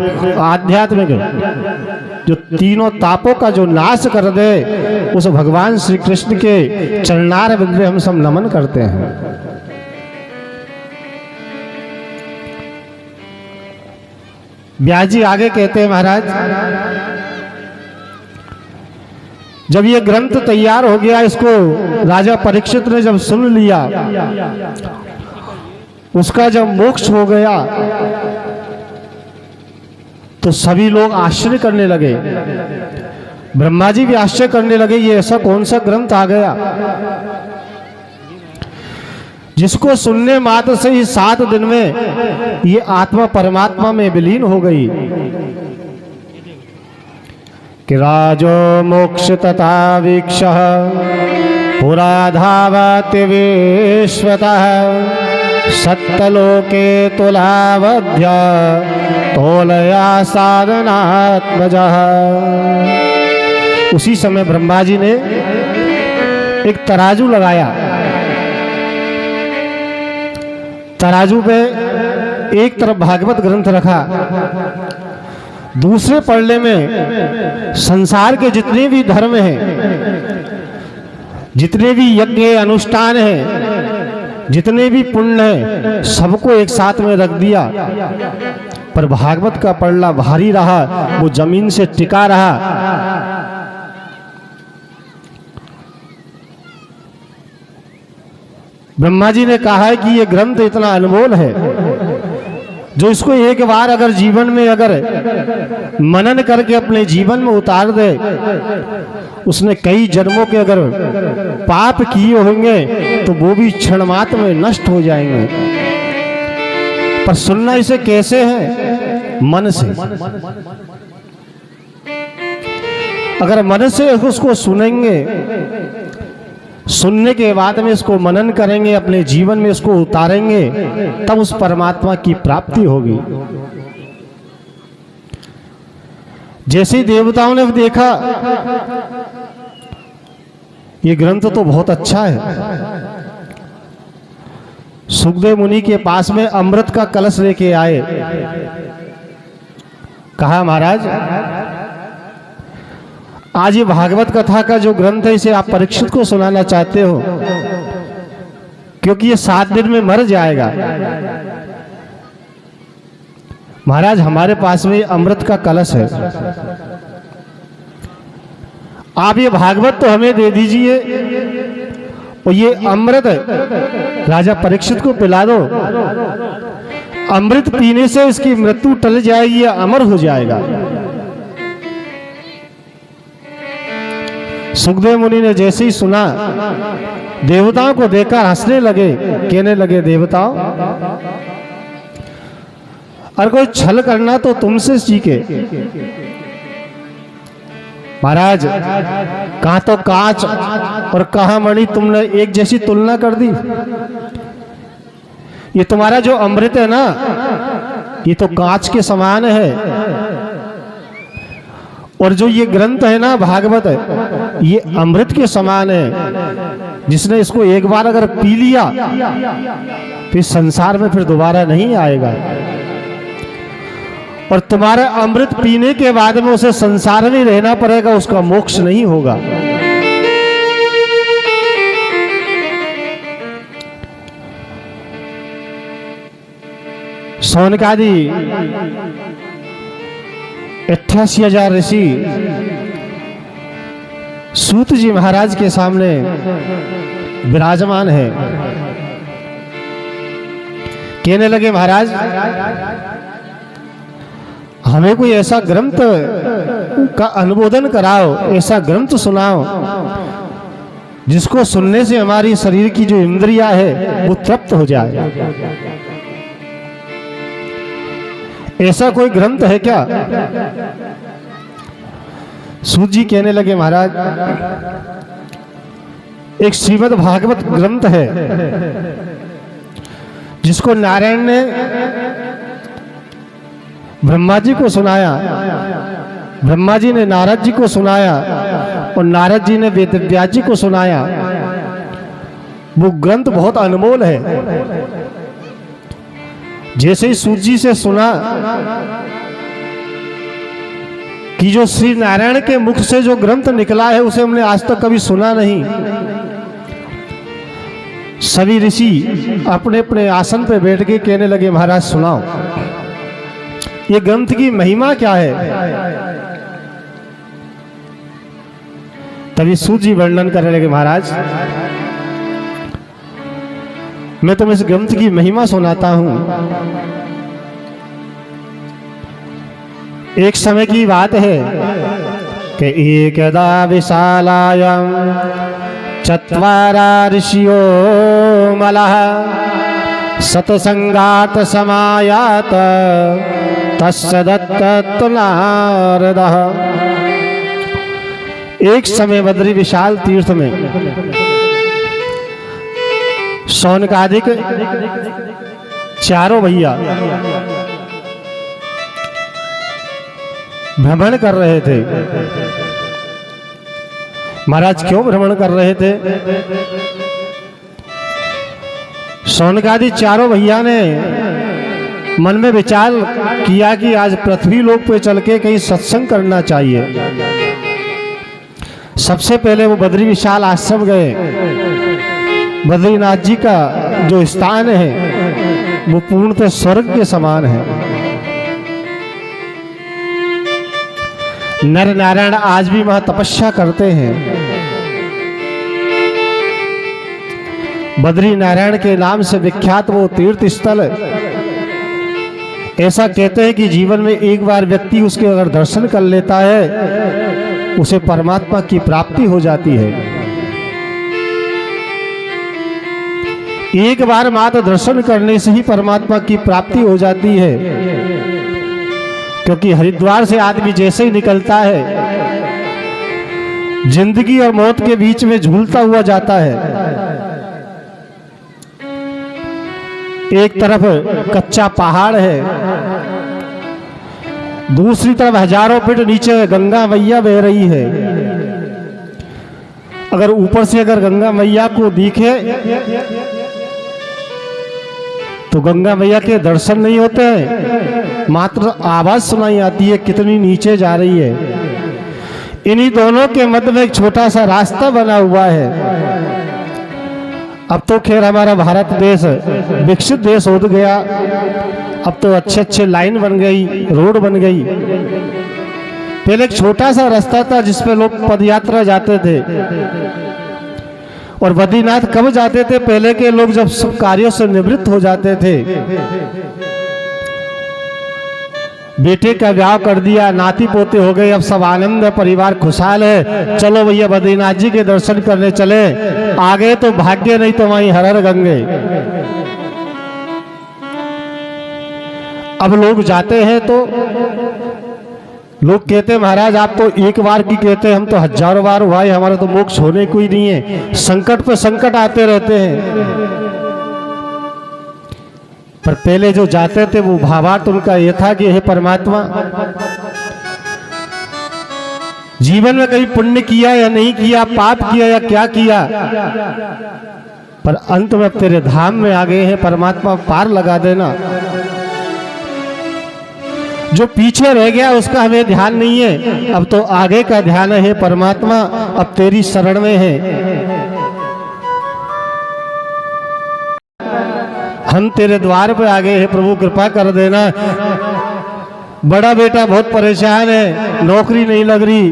आध्यात्मिक, जो तीनों तापों का जो नाश कर दे, उस भगवान श्री कृष्ण के चरणार बिंद हम सब नमन करते हैं। व्यास जी आगे कहते हैं, महाराज जब ये ग्रंथ तैयार हो गया, इसको राजा परीक्षित ने जब सुन लिया, उसका जब मोक्ष हो गया तो सभी लोग आश्चर्य करने लगे। ब्रह्मा जी भी आश्चर्य करने लगे, ये ऐसा कौन सा ग्रंथ आ गया जिसको सुनने मात्र से ही 7 दिन में ये आत्मा परमात्मा में विलीन हो गई। कि राजो मोक्ष तथा वीक्ष पुरा धावति विश्वतः सत्तलोके तुलावध्य तोलया साधनात्मजः। उसी समय ब्रह्मा जी ने एक तराजू लगाया। तराजू पे एक तरफ भागवत ग्रंथ रखा, दूसरे पल्ले में संसार के जितने भी धर्म हैं, जितने भी यज्ञ अनुष्ठान हैं, जितने भी पुण्य हैं, सबको एक साथ में रख दिया। पर भागवत का पल्ला भारी रहा, वो जमीन से टिका रहा। ब्रह्मा जी ने कहा है कि ये ग्रंथ इतना अनमोल है, जो इसको एक बार अगर जीवन में अगर मनन करके अपने जीवन में उतार दे, उसने कई जन्मों के अगर पाप किए होंगे तो वो भी क्षण मात्र में नष्ट हो जाएंगे। पर सुनना इसे कैसे है? मन से। अगर मन से उसको सुनेंगे, सुनने के बाद में इसको मनन करेंगे, अपने जीवन में इसको उतारेंगे, तब उस परमात्मा की प्राप्ति होगी। जैसे ही देवताओं ने देखा ये ग्रंथ तो बहुत अच्छा है, सुखदेव मुनि के पास में अमृत का कलश लेके आए। कहा महाराज, आज ये भागवत कथा का जो ग्रंथ है, इसे आप परीक्षित को सुनाना चाहते हो, क्योंकि ये 7 दिन में मर जाएगा। महाराज, हमारे पास में अमृत का कलश है, आप ये भागवत तो हमें दे दीजिए और ये अमृत राजा परीक्षित को पिला दो। अमृत पीने से इसकी मृत्यु टल जाएगी या अमर हो जाएगा। सुखदेव मुनि ने जैसे ही सुना, देवताओं को देखकर हंसने लगे, कहने लगे, देवताओं, अगर कोई छल करना तो तुमसे सीखे। महाराज, कहां तो कांच और कहां मणि, तुमने एक जैसी तुलना कर दी। ये तुम्हारा जो अमृत है ना, ये तो कांच के समान है, और जो ये ग्रंथ है ना भागवत है, ये अमृत के समान है। जिसने इसको एक बार अगर पी लिया फिर संसार में फिर दोबारा नहीं आएगा। और तुम्हारा अमृत पीने के बाद में उसे संसार में रहना पड़ेगा, उसका मोक्ष नहीं होगा। सौनकादि 88,000 ऋषि सूत जी महाराज के सामने विराजमान है। कहने लगे, महाराज, हमें कोई ऐसा ग्रंथ का अनुमोदन कराओ, ऐसा ग्रंथ सुनाओ जिसको सुनने से हमारी शरीर की जो इंद्रियां है वो तृप्त हो जाए। ऐसा कोई ग्रंथ है क्या? सूत जी कहने लगे, महाराज, एक श्रीमद् भागवत ग्रंथ है जिसको नारायण ने ब्रह्मा जी को सुनाया, ब्रह्मा जी ने नारद जी को सुनाया और नारद जी ने वेदव्यास जी को सुनाया। वो ग्रंथ बहुत अनमोल है। जैसे ही सूत जी से सुना कि जो श्री नारायण के मुख से जो ग्रंथ निकला है उसे हमने आज तक कभी सुना नहीं, सभी ऋषि अपने अपने आसन पर बैठ के कहने लगे, महाराज सुनाओ, ये ग्रंथ की महिमा क्या है? तभी सूत जी वर्णन करने लगे, महाराज मैं तुम्हें इस ग्रंथ की महिमा सुनाता हूं। एक समय की बात है कि एकदा विशालायां चत्वारा ऋषियो मलः सतसंगात समायात तस्य दत्त नारदः। एक समय बद्री विशाल तीर्थ में शौनकादिक चारों भैया भ्रमण कर रहे थे। महाराज क्यों भ्रमण कर रहे थे? शौनकादि चारों भैया ने मन में विचार किया कि आज पृथ्वी लोक पे चल के कहीं सत्संग करना चाहिए। सबसे पहले वो बद्री विशाल आश्रम गए। बद्रीनाथ जी का जो स्थान है वो पूर्णतः स्वर्ग के समान है। नर नारायण आज भी वहां तपस्या करते हैं। बद्री नारायण के नाम से विख्यात वो तीर्थ स्थल, ऐसा कहते हैं कि जीवन में एक बार व्यक्ति उसके अगर दर्शन कर लेता है उसे परमात्मा की प्राप्ति हो जाती है। एक बार मात्र दर्शन करने से ही परमात्मा की प्राप्ति हो जाती है, क्योंकि हरिद्वार से आदमी जैसे ही निकलता है जिंदगी और मौत के बीच में झूलता हुआ जाता है। एक तरफ कच्चा पहाड़ है, दूसरी तरफ हजारों फीट नीचे गंगा मैया बह रही है। अगर ऊपर से अगर गंगा मैया को दिखे तो गंगा मैया के दर्शन नहीं होते हैं, मात्र आवाज सुनाई आती है कितनी नीचे जा रही है। इन्हीं दोनों के मध्य में एक छोटा सा रास्ता बना हुआ है। अब तो खैर हमारा भारत देश विकसित देश हो गया, अब तो अच्छे अच्छे लाइन बन गई, रोड बन गई। पहले एक छोटा सा रास्ता था जिसपे लोग पदयात्रा जाते थे। और बद्रीनाथ कब जाते थे? पहले के लोग जब सब कार्यों से निवृत्त हो जाते थे, बेटे का ब्याह कर दिया, नाती पोते हो गए, अब सब आनंद है, परिवार खुशहाल है, चलो भैया बद्रीनाथ जी के दर्शन करने चले। आगे तो भाग्य नहीं तो वहीं हर हर गंगे। अब लोग जाते हैं तो लोग कहते हैं महाराज आप तो एक बार की कहते हैं, हम तो हजारों बार हुआ है, हमारा तो मोक्ष होने कोई नहीं है। संकट पे संकट आते रहते हैं। पर पहले जो जाते थे वो भावार्थ उनका ये था कि हे परमात्मा, जीवन में कहीं पुण्य किया या नहीं किया, पाप किया या क्या किया, पर अंत में अब तेरे धाम में आ गए हैं परमात्मा, पार लगा देना। जो पीछे रह गया उसका हमें ध्यान नहीं है, अब तो आगे का ध्यान है परमात्मा, अब तेरी शरण में है। हम तेरे द्वार पे आ गए हैं, प्रभु कृपा कर देना। बड़ा बेटा बहुत परेशान है, नौकरी नहीं लग रही,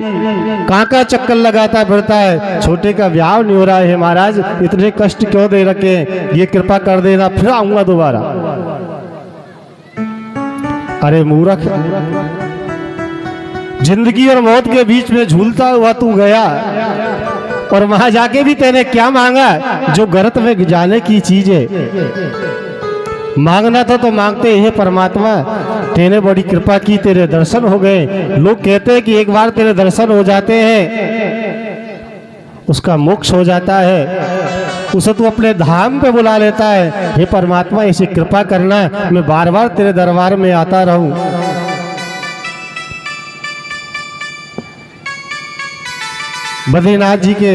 काका चक्कर लगाता फिरता है, छोटे का ब्याह नहीं हो रहा है, महाराज इतने कष्ट क्यों दे रखे हैं, ये कृपा कर देना, फिर आऊंगा दोबारा। अरे मूर्ख, जिंदगी और मौत के बीच में झूलता हुआ तू गया और वहां जाके भी तेने क्या मांगा जो गर्त में जाने की चीज है। मांगना था तो मांगते हे परमात्मा, तेने बड़ी कृपा की, तेरे दर्शन हो गए। लोग कहते हैं कि एक बार तेरे दर्शन हो जाते हैं उसका मोक्ष हो जाता है, उसे तू अपने धाम पे बुला लेता है। हे परमात्मा ऐसी कृपा करना, मैं बार बार तेरे दरबार में आता रहूं। बद्रीनाथ जी के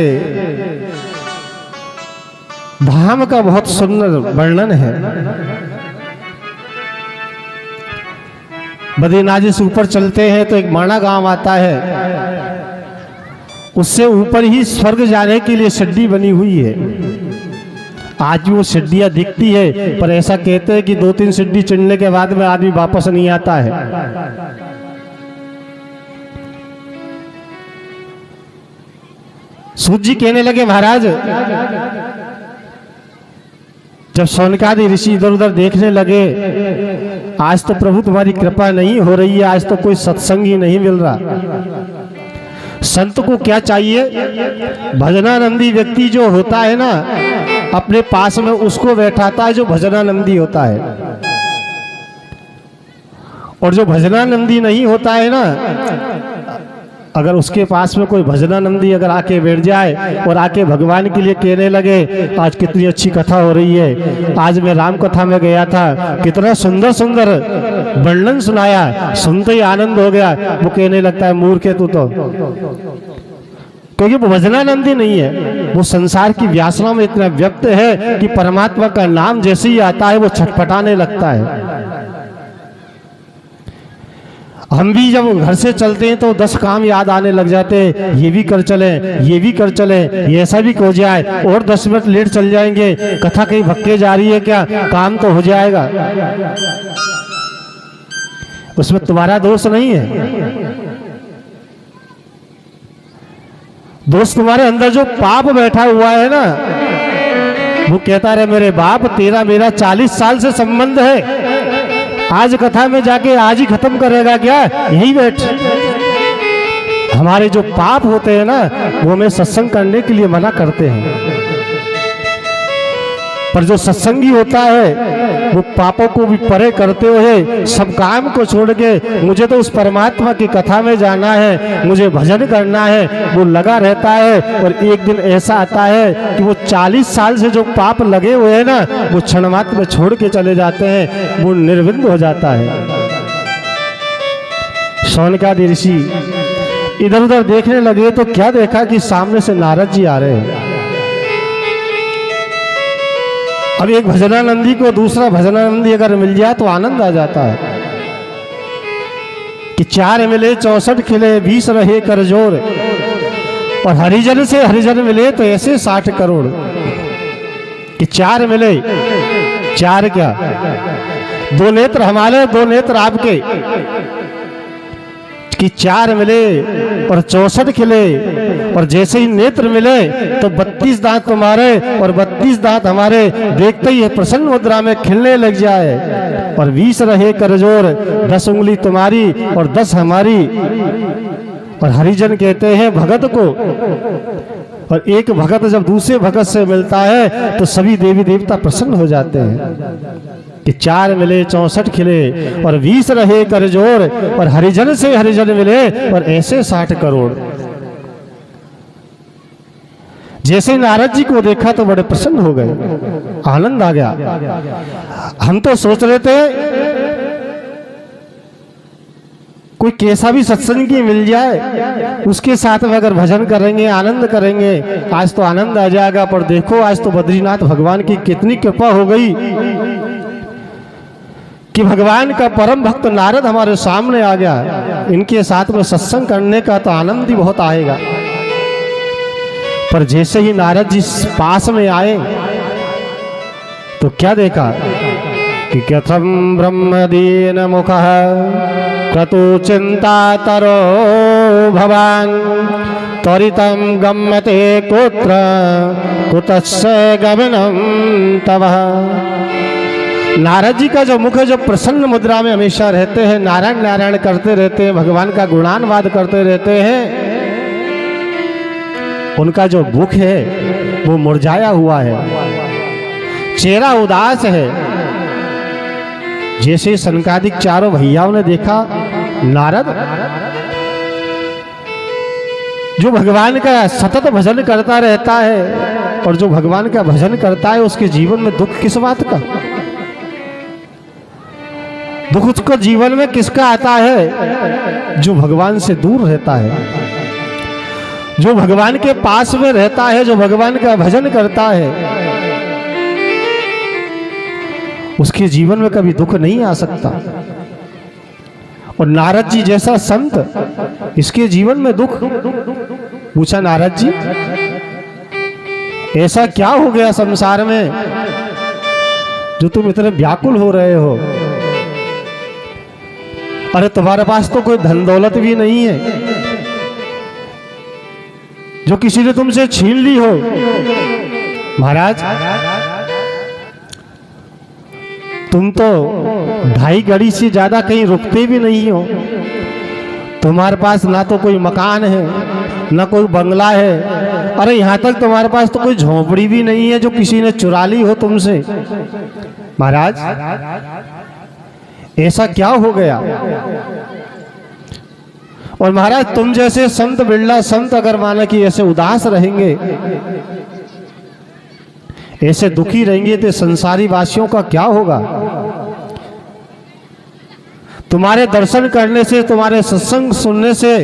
धाम का बहुत सुंदर वर्णन है। बद्रीनाथ जी से ऊपर चलते हैं तो एक माणा गांव आता है, उससे ऊपर ही स्वर्ग जाने के लिए सीढ़ी बनी हुई है। आज भी वो सीढ़ियां दिखती है, पर ऐसा कहते हैं कि 2-3 सीढ़ी चढ़ने के बाद में आदमी वापस नहीं आता है। सूत जी कहने लगे महाराज, जब शौनकादि ऋषि इधर उधर देखने लगे, आज तो प्रभु तुम्हारी कृपा नहीं हो रही है, आज तो कोई सत्संग ही नहीं मिल रहा। संत को क्या चाहिए? भजनानंदी व्यक्ति जो होता है ना, अपने पास में उसको बैठाता है जो भजनानंदी होता है। और जो भजनानंदी नहीं होता है ना, अगर उसके पास में कोई भजनानंदी अगर आके बैठ जाए और आके भगवान के लिए कहने लगे, आज कितनी अच्छी कथा हो रही है, आज मैं राम कथा में गया था, कितना सुंदर सुंदर वर्णन सुनाया, सुनते ही आनंद हो गया, वो कहने लगता है मूर्ख है तू तो, क्योंकि वो भजनानंदी नहीं है। वो संसार की व्यासना में इतना व्यक्त है कि परमात्मा का नाम जैसे ही आता है वो छटपटाने लगता है। हम भी जब घर से चलते हैं तो 10 काम याद आने लग जाते हैं, ये भी कर चले, ये भी कर चले, ये ऐसा भी हो जाए, और 10 मिनट लेट चल जाएंगे, कथा कहीं भक्के जा रही है क्या, काम तो हो जाएगा। उसमें तुम्हारा दोष नहीं है, दोस्त तुम्हारे अंदर जो पाप बैठा हुआ है ना, वो कहता रहे मेरे बाप तेरा मेरा 40 साल से संबंध है, आज कथा में जाके आज ही खत्म करेगा क्या, यही बैठ। हमारे जो पाप होते हैं ना, वो हमें सत्संग करने के लिए मना करते हैं। पर जो सत्संगी होता है वो पापों को भी परे करते हुए सब काम को छोड़ के मुझे तो उस परमात्मा की कथा में जाना है, मुझे भजन करना है, वो लगा रहता है। और एक दिन ऐसा आता है कि वो 40 साल से जो पाप लगे हुए हैं ना, वो क्षण मात्र में छोड़ के चले जाते हैं, वो निर्विंद हो जाता है। शौनकादि ऋषि इधर उधर देखने लगे तो क्या देखा कि सामने से नारद जी आ रहे हैं। अब एक भजनानंदी को दूसरा भजनानंदी अगर मिल जाए तो आनंद आ जाता है कि 4 मिले 64 खिले 20 रहे कर जोर, और हरिजन से हरिजन मिले तो ऐसे 60 करोड़। कि 4 मिले, 4 क्या, 2 नेत्र हमारे 2 नेत्र आपके, कि 4 मिले और 64 खिले, और जैसे ही नेत्र मिले तो 32 दांत तुम्हारे और 32 दांत हमारे, देखते ही प्रसन्न मुद्रा में खिलने लग जाए। और 20 रहे करजोर, 10 उंगली तुम्हारी और 10 हमारी। और हरिजन कहते हैं भगत को, और एक भगत जब दूसरे भगत से मिलता है तो सभी देवी देवता प्रसन्न हो जाते हैं कि 4 मिले 64 खिले और 20 रहे करजोर, और हरिजन से हरिजन मिले और ऐसे 60 करोड़। जैसे नारद जी को देखा तो बड़े प्रसन्न हो गए, आनंद आ गया। हम तो सोच रहे थे कोई कैसा भी सत्संगी मिल जाए, उसके साथ में अगर भजन करेंगे, आनंद करेंगे, आज तो आनंद आ जाएगा। पर देखो आज तो बद्रीनाथ भगवान की कितनी कृपा हो गई कि भगवान का परम भक्त नारद हमारे सामने आ गया। इनके साथ में सत्संग करने का तो आनंद ही बहुत आएगा। पर जैसे ही नारद जी पास में आए तो क्या देखा कि कथम ब्रह्मदीन मुख क्रतु चिंता तरो भवान त्वरितम गम्यते कुत्र कुतस्य गमनम तव। नारद जी का जो मुख है, जो प्रसन्न मुद्रा में हमेशा रहते हैं, नारायण नारायण करते रहते हैं, भगवान का गुणानुवाद करते रहते हैं, उनका जो मुख है वो मुरझाया हुआ है, चेहरा उदास है। जैसे सनकादिक चारों भैयाओं ने देखा नारद जो भगवान का सतत भजन करता रहता है, और जो भगवान का भजन करता है उसके जीवन में दुख किस बात का, दुख उसको जीवन में किसका आता है? जो भगवान से दूर रहता है, जो भगवान के पास में रहता है, जो भगवान का भजन करता है, उसके जीवन में कभी दुख नहीं आ सकता। और नारद जी जैसा संत, इसके जीवन में दुख। पूछा नारद जी ऐसा क्या हो गया संसार में जो तुम इतने व्याकुल हो रहे हो? अरे तुम्हारे पास तो कोई धन दौलत भी नहीं है, जो किसी ने तुमसे छीन ली हो। महाराज तुम तो 2.5 घड़ी से ज्यादा कहीं रुकते भी नहीं हो। तुम्हारे पास ना तो कोई मकान है, ना कोई बंगला है, अरे यहाँ तक तुम्हारे पास तो कोई झोपड़ी भी नहीं है जो किसी ने चुरा ली हो तुमसे। महाराज ऐसा क्या हो गया? और महाराज तुम जैसे संत, बिरला संत अगर माना कि ऐसे उदास रहेंगे, ऐसे दुखी रहेंगे तो संसारी वासियों का क्या होगा? तुम्हारे दर्शन करने से, तुम्हारे सत्संग सुनने से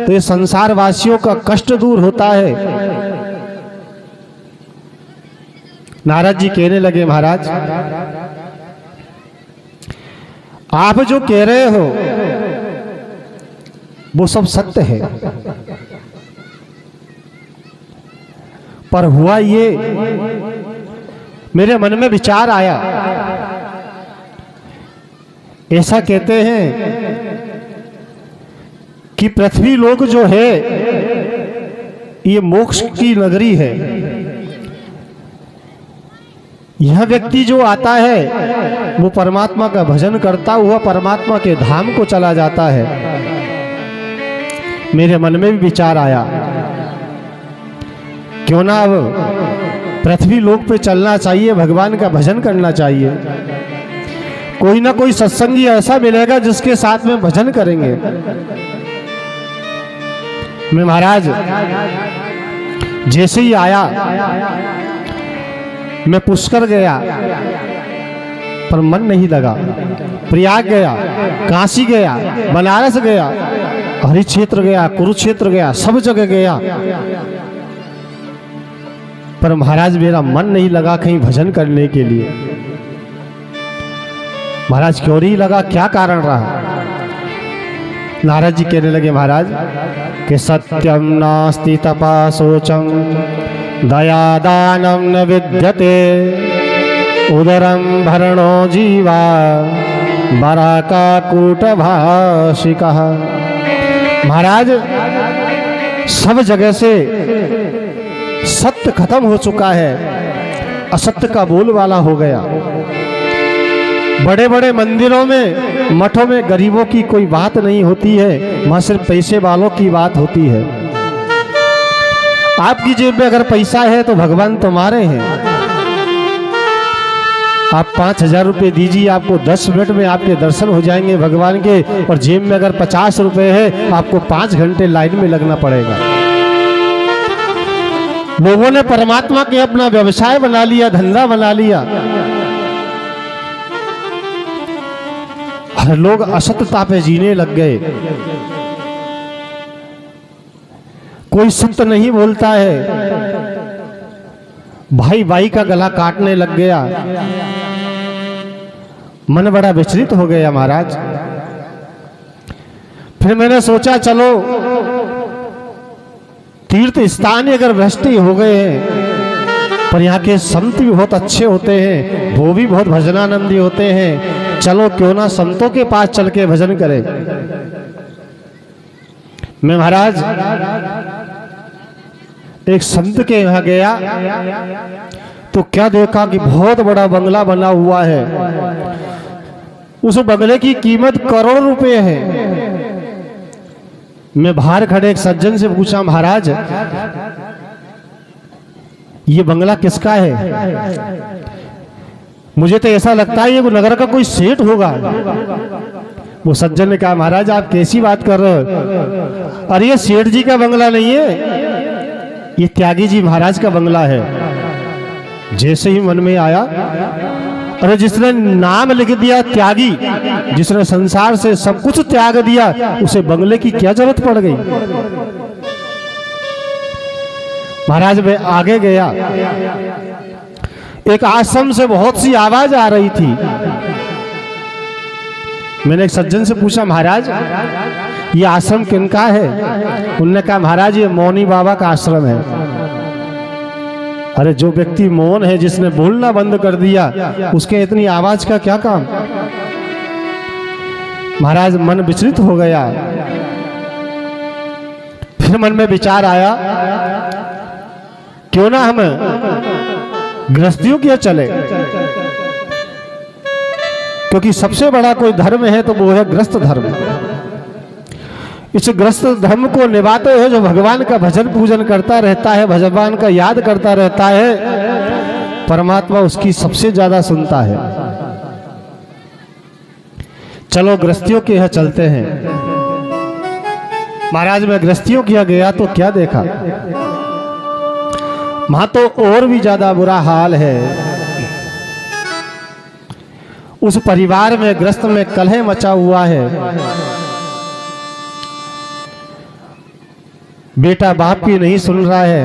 तो ये संसार वासियों का कष्ट दूर होता है। नारद जी कहने लगे, महाराज आप जो कह रहे हो वो सब सत्य है, पर हुआ ये, मेरे मन में विचार आया। ऐसा कहते हैं कि पृथ्वी लोक जो है ये मोक्ष की नगरी है। यह व्यक्ति जो आता है वो परमात्मा का भजन करता हुआ परमात्मा के धाम को चला जाता है। मेरे मन में भी विचार आया, क्यों ना अब पृथ्वी लोक पे चलना चाहिए, भगवान का भजन करना चाहिए। कोई ना कोई सत्संगी ऐसा मिलेगा जिसके साथ में भजन करेंगे। मैं महाराज जैसे ही आया, मैं पुष्कर गया पर मन नहीं लगा, प्रयाग गया, काशी गया, बनारस गया, हरिक्षेत्र गया, कुरुक्षेत्र गया, सब जगह गया, पर महाराज मेरा मन नहीं लगा कहीं भजन करने के लिए। महाराज क्यों नहीं लगा, क्या कारण रहा? नारद जी कहने लगे, महाराज कि सत्यम नास्ति तपा शोचम दया दानम न विद्यते उदरम भरणो जीवा बराका कूटभाषिका। महाराज सब जगह से सत्य खत्म हो चुका है, असत्य का बोलबाला हो गया। बड़े बड़े मंदिरों में, मठों में गरीबों की कोई बात नहीं होती है, वहां सिर्फ पैसे वालों की बात होती है। आपकी जेब में अगर पैसा है तो भगवान तुम्हारे हैं। आप 5,000 रुपये दीजिए, आपको 10 मिनट में आपके दर्शन हो जाएंगे भगवान के। और जेब में अगर 50 रुपये है, आपको 5 घंटे लाइन में लगना पड़ेगा। लोगों ने परमात्मा के अपना व्यवसाय बना लिया, धंधा बना लिया। हर लोग असत्यता पे जीने लग गए। कोई सत्य नहीं बोलता है, भाई भाई का गला काटने लग गया। मन बड़ा विचलित हो गया महाराज। फिर मैंने सोचा चलो तीर्थ स्थान अगर भ्रष्ट हो गए हैं, पर यहाँ के संत भी बहुत अच्छे होते हैं, वो भी बहुत भजनानंदी होते हैं, चलो क्यों ना संतों के पास चल के भजन करें। मैं महाराज एक संत के यहाँ गया तो क्या देखा कि बहुत बड़ा बंगला बना हुआ है। उस बंगले की कीमत करोड़ रुपए है। मैं बाहर खड़े एक सज्जन से पूछा, महाराज ये बंगला किसका है? मुझे तो ऐसा लगता है ये नगर का कोई सेठ होगा। वो सज्जन ने कहा, महाराज आप कैसी बात कर रहे हो? अरे ये सेठ जी का बंगला नहीं है, ये त्यागी जी महाराज का बंगला है। जैसे ही मन में आया, अरे जिसने नाम लिख दिया त्यागी, जिसने संसार से सब कुछ त्याग दिया, उसे बंगले की क्या जरूरत पड़ गई? महाराज मैं आगे गया, एक आश्रम से बहुत सी आवाज आ रही थी। मैंने एक सज्जन से पूछा, महाराज ये आश्रम किनका है? उन्होंने कहा, महाराज ये मौनी बाबा का आश्रम है। अरे जो व्यक्ति मौन है, जिसने बोलना बंद कर दिया, उसके इतनी आवाज का क्या काम? महाराज मन विचलित हो गया। फिर मन में विचार आया, क्यों ना हम गृहस्थियों की ओर चले, क्योंकि सबसे बड़ा कोई धर्म है तो वो है गृहस्थ धर्म। इस गृहस्थ धर्म को निभाते हुए जो भगवान का भजन पूजन करता रहता है, भगवान का याद करता रहता है, परमात्मा उसकी सबसे ज्यादा सुनता है। चलो गृहस्थियों के यहाँ चलते हैं। महाराज मैं गृहस्थियों के यहाँ गया तो क्या देखा, वहां तो और भी ज्यादा बुरा हाल है। उस परिवार में गृहस्थ में कलह मचा हुआ है। बेटा बाप की नहीं सुन रहा है,